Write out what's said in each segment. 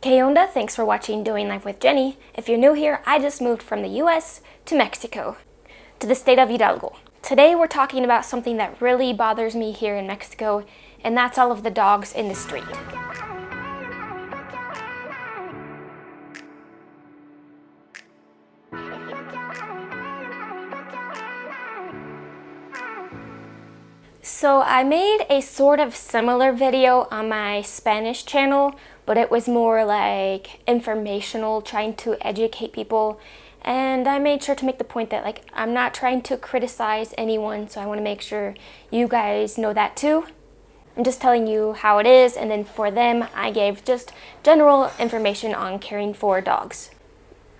¿Qué onda? Thanks for watching Doing Life with Jenny. If you're new here, I just moved from the US to Mexico, to the state of Hidalgo. Today we're talking about something that really bothers me here in Mexico, and that's all of the dogs in the street. So I made a sort of similar video on my Spanish channel, but it was more like informational, trying to educate people. And I made sure to make the point that I'm not trying to criticize anyone, so I want to make sure you guys know that too. I'm just telling you how it is, and then for them I gave just general information on caring for dogs.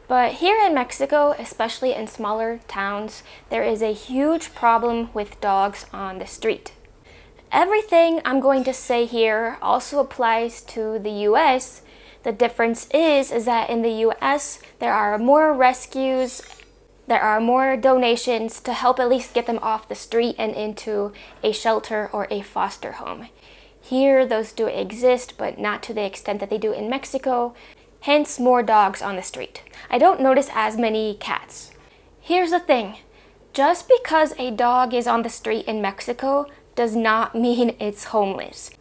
But here in Mexico, especially in smaller towns, there is a huge problem with dogs on the street. Everything I'm going to say here also applies to the US. The difference is that in the US, there are more rescues, there are more donations to help at least get them off the street and into a shelter or a foster home. Here, those do exist, but not to the extent that they do in Mexico. Hence, more dogs on the street. I don't notice as many cats. Here's the thing. Just because a dog is on the street in Mexico does not mean it's homeless.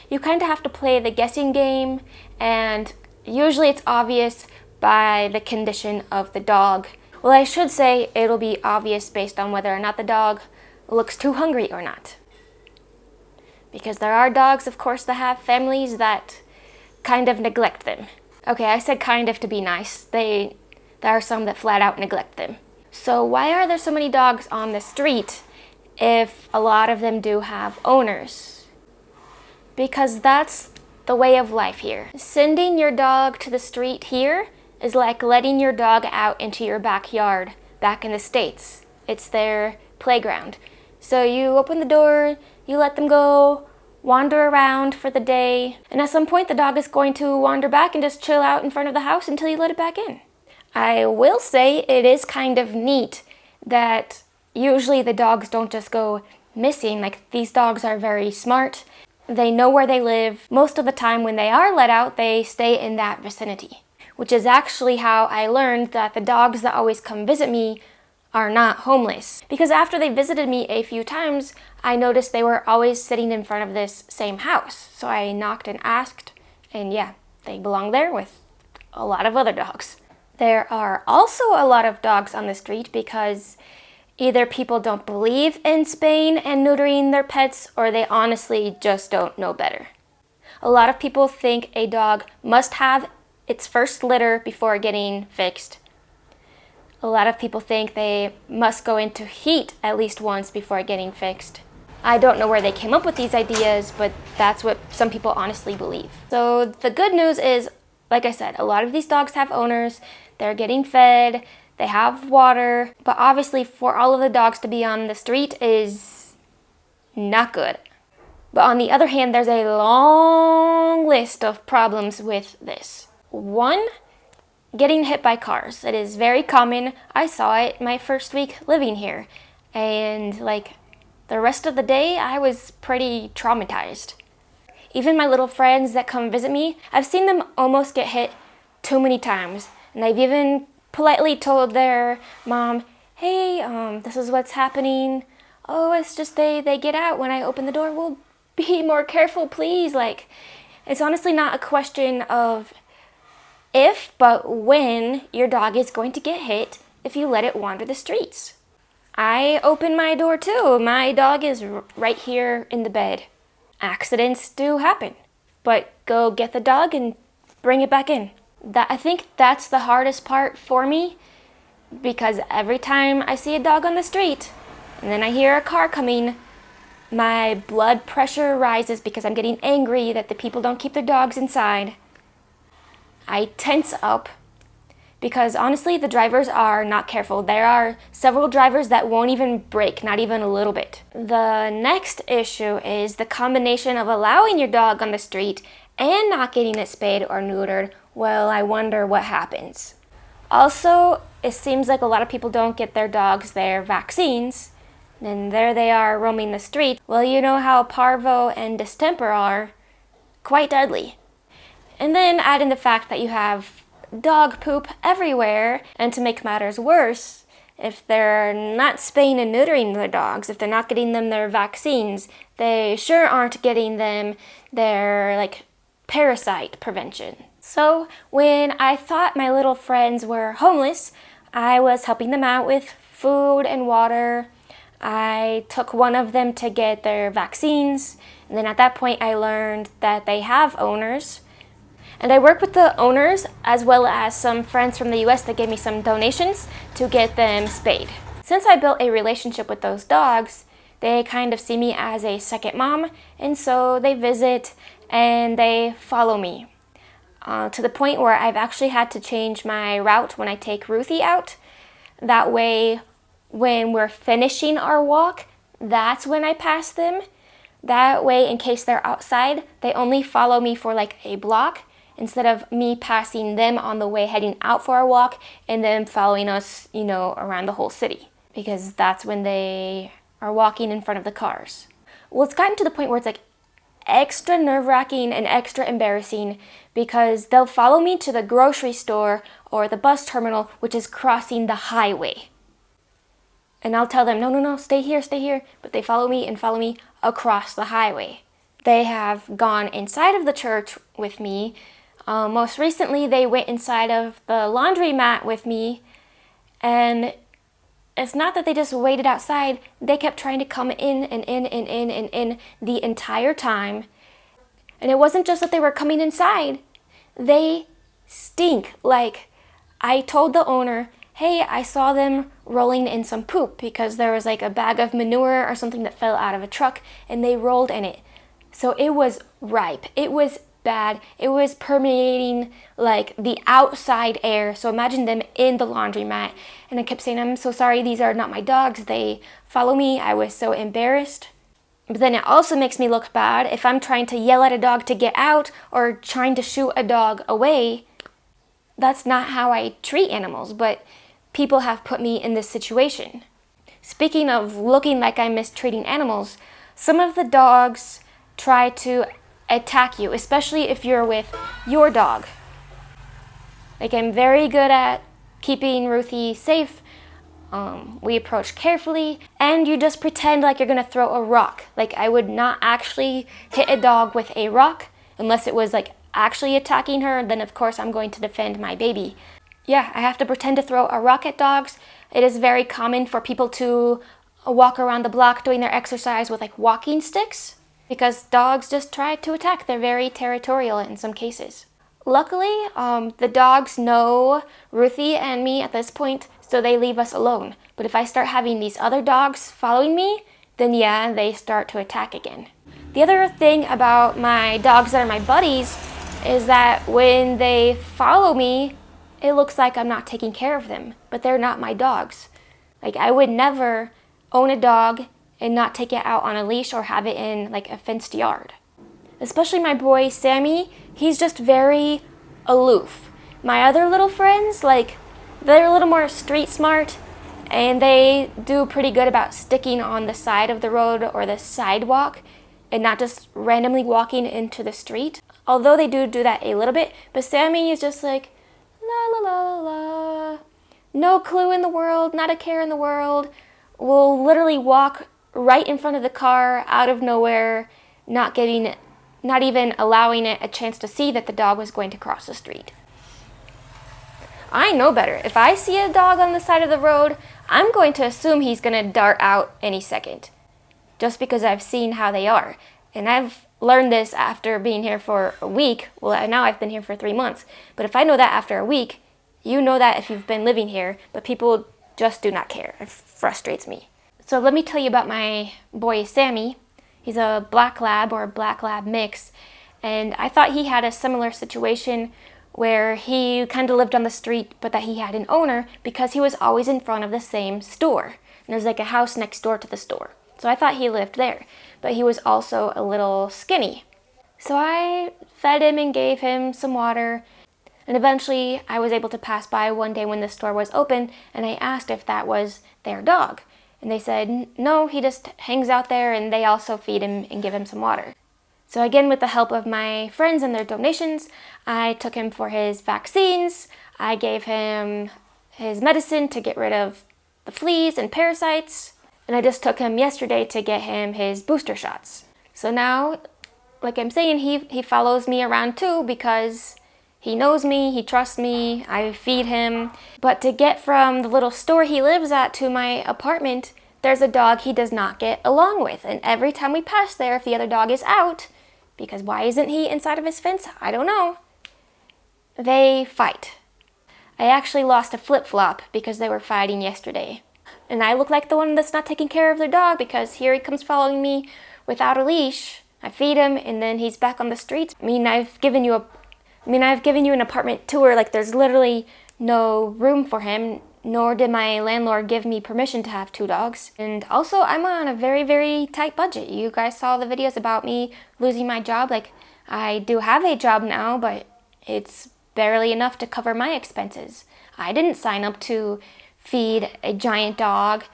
You kind of have to play the guessing game, and usually it's obvious by the condition of the dog. Well, I should say it'll be obvious based on whether or not the dog looks too hungry or not. Because there are dogs, of course, that have families that kind of neglect them. Okay, I said kind of to be nice. There are some that flat out neglect them. So why are there so many dogs on the street if a lot of them do have owners? Because that's the way of life here. Sending your dog to the street here is like letting your dog out into your backyard back in the States. It's their playground. So you open the door, you let them go, wander around for the day, and at some point the dog is going to wander back and just chill out in front of the house until you let it back in. I will say it is kind of neat that usually the dogs don't just go missing. These dogs are very smart. They know where they live. Most of the time when they are let out, they stay in that vicinity, which is actually how I learned that the dogs that always come visit me are not homeless. Because after they visited me a few times, I noticed they were always sitting in front of this same house. So I knocked and asked, and yeah, they belong there with a lot of other dogs. There are also a lot of dogs on the street because either people don't believe in spaying and neutering their pets, or they honestly just don't know better. A lot of people think a dog must have its first litter before getting fixed. A lot of people think they must go into heat at least once before getting fixed. I don't know where they came up with these ideas, but that's what some people honestly believe. So the good news is, like I said, a lot of these dogs have owners, they're getting fed, they have water, but obviously for all of the dogs to be on the street is not good. But on the other hand, there's a long list of problems with this. One, getting hit by cars. It is very common. I saw it my first week living here. And the rest of the day, I was pretty traumatized. Even my little friends that come visit me, I've seen them almost get hit too many times. And I've even politely told their mom, hey, this is what's happening. Oh, it's just they get out when I open the door. Well, be more careful, please. It's honestly not a question of if, but when your dog is going to get hit if you let it wander the streets. I open my door too. My dog is right here in the bed. Accidents do happen, but go get the dog and bring it back in. I think that's the hardest part for me, because every time I see a dog on the street and then I hear a car coming, my blood pressure rises because I'm getting angry that the people don't keep their dogs inside. I tense up because honestly the drivers are not careful. There are several drivers that won't even brake, not even a little bit. The next issue is the combination of allowing your dog on the street and not getting it spayed or neutered. Well, I wonder what happens. Also, it seems like a lot of people don't get their dogs their vaccines, and there they are roaming the street. Well, you know how parvo and distemper are quite deadly. And then add in the fact that you have dog poop everywhere, and to make matters worse, if they're not spaying and neutering their dogs, if they're not getting them their vaccines, they sure aren't getting them their parasite prevention. So when I thought my little friends were homeless, I was helping them out with food and water. I took one of them to get their vaccines, and then at that point I learned that they have owners. And I work with the owners as well as some friends from the US that gave me some donations to get them spayed. Since I built a relationship with those dogs, they kind of see me as a second mom, and so they visit and they follow me. To the point where I've actually had to change my route when I take Ruthie out. That way, when we're finishing our walk, that's when I pass them. That way, in case they're outside, they only follow me for a block, instead of me passing them on the way heading out for our walk and then following us, around the whole city. Because that's when they are walking in front of the cars. Well, it's gotten to the point where it's extra nerve-wracking and extra embarrassing, because they'll follow me to the grocery store or the bus terminal, which is crossing the highway. And I'll tell them, no, stay here. But they follow me across the highway. They have gone inside of the church with me. Most recently, they went inside of the laundromat with me, and it's not that they just waited outside. They kept trying to come in the entire time. And it wasn't just that they were coming inside. They stink. I told the owner, hey, I saw them rolling in some poop because there was a bag of manure or something that fell out of a truck, and they rolled in it. So it was ripe. It was bad. It was permeating the outside air. So imagine them in the laundromat. And I kept saying, I'm so sorry, these are not my dogs. They follow me. I was so embarrassed. But then it also makes me look bad if I'm trying to yell at a dog to get out or trying to shoo a dog away. That's not how I treat animals, but people have put me in this situation. Speaking of looking like I'm mistreating animals, some of the dogs try to attack you, especially if you're with your dog. I'm very good at keeping Ruthie safe. We approach carefully, and you just pretend like you're gonna throw a rock. I would not actually hit a dog with a rock unless it was actually attacking her. Then of course I'm going to defend my baby. Yeah, I have to pretend to throw a rock at dogs. It is very common for people to walk around the block doing their exercise with walking sticks, because dogs just try to attack. They're very territorial in some cases. Luckily, the dogs know Ruthie and me at this point, so they leave us alone. But if I start having these other dogs following me, then yeah, they start to attack again. The other thing about my dogs that are my buddies is that when they follow me, it looks like I'm not taking care of them, but they're not my dogs. I would never own a dog and not take it out on a leash or have it in a fenced yard. Especially my boy Sammy, he's just very aloof. My other little friends, they're a little more street smart, and they do pretty good about sticking on the side of the road or the sidewalk and not just randomly walking into the street. Although they do that a little bit, but Sammy is just la la la la, no clue in the world, not a care in the world, will literally walk right in front of the car out of nowhere, not even allowing it a chance to see that the dog was going to cross the street. I know better. If I see a dog on the side of the road, I'm going to assume he's going to dart out any second, just because I've seen how they are. And I've learned this after being here for a week. Well, now I've been here for 3 months. But if I know that after a week, you know that if you've been living here, but people just do not care. It frustrates me. So let me tell you about my boy Sammy. He's a black lab or black lab mix, and I thought he had a similar situation where he kind of lived on the street, but that he had an owner because he was always in front of the same store. And there's a house next door to the store. So I thought he lived there, but he was also a little skinny. So I fed him and gave him some water, and eventually I was able to pass by one day when the store was open, and I asked if that was their dog. And they said, no, he just hangs out there, and they also feed him and give him some water. So again, with the help of my friends and their donations, I took him for his vaccines. I gave him his medicine to get rid of the fleas and parasites. And I just took him yesterday to get him his booster shots. So now, like I'm saying, he follows me around too because he knows me, he trusts me, I feed him. But to get from the little store he lives at to my apartment, there's a dog he does not get along with. And every time we pass there, if the other dog is out, because why isn't he inside of his fence? I don't know. They fight. I actually lost a flip-flop because they were fighting yesterday. And I look like the one that's not taking care of their dog because here he comes following me without a leash. I feed him and then he's back on the streets. I've given you an apartment tour. Like, there's literally no room for him, nor did my landlord give me permission to have 2 dogs. And also, I'm on a very, very tight budget. You guys saw the videos about me losing my job. Like, I do have a job now, but it's barely enough to cover my expenses. I didn't sign up to feed a giant dog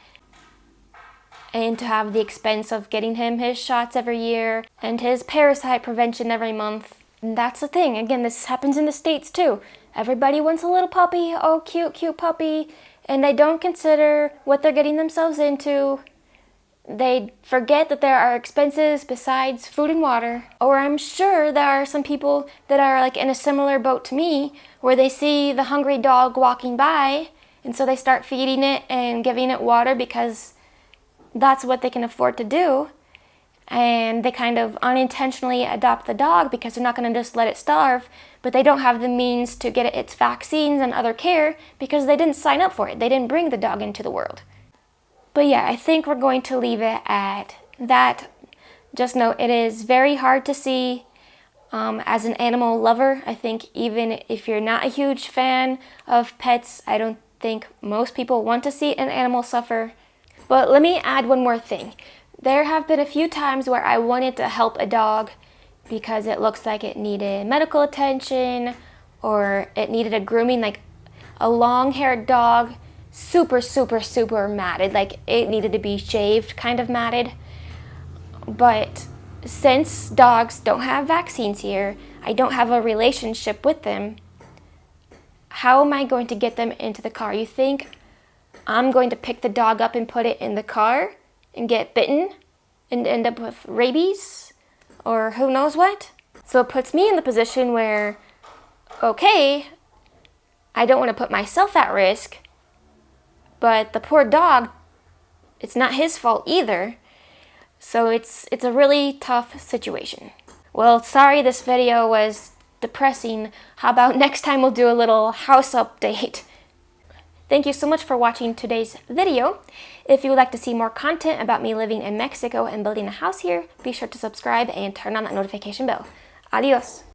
and to have the expense of getting him his shots every year and his parasite prevention every month. And that's the thing. Again, this happens in the States too. Everybody wants a little puppy. Oh, cute, cute puppy. And they don't consider what they're getting themselves into. They forget that there are expenses besides food and water. Or I'm sure there are some people that are like in a similar boat to me where they see the hungry dog walking by and so they start feeding it and giving it water because that's what they can afford to do. And they kind of unintentionally adopt the dog because they're not going to just let it starve, but they don't have the means to get it its vaccines and other care because they didn't sign up for it. They didn't bring the dog into the world. But yeah, I think we're going to leave it at that. Just know it is very hard to see as an animal lover. I think even if you're not a huge fan of pets, I don't think most people want to see an animal suffer. But let me add one more thing. There have been a few times where I wanted to help a dog because it looks like it needed medical attention or it needed a grooming, like a long-haired dog, super, super, super matted, like it needed to be shaved, kind of matted. But since dogs don't have vaccines here, I don't have a relationship with them, how am I going to get them into the car? You think I'm going to pick the dog up and put it in the car and get bitten and end up with rabies or who knows what? So it puts me in the position where, okay, I don't want to put myself at risk, but the poor dog, it's not his fault either. So it's a really tough situation. Well, sorry this video was depressing. How about next time we'll do a little house update? Thank you so much for watching today's video. If you would like to see more content about me living in Mexico and building a house here, be sure to subscribe and turn on that notification bell. Adios.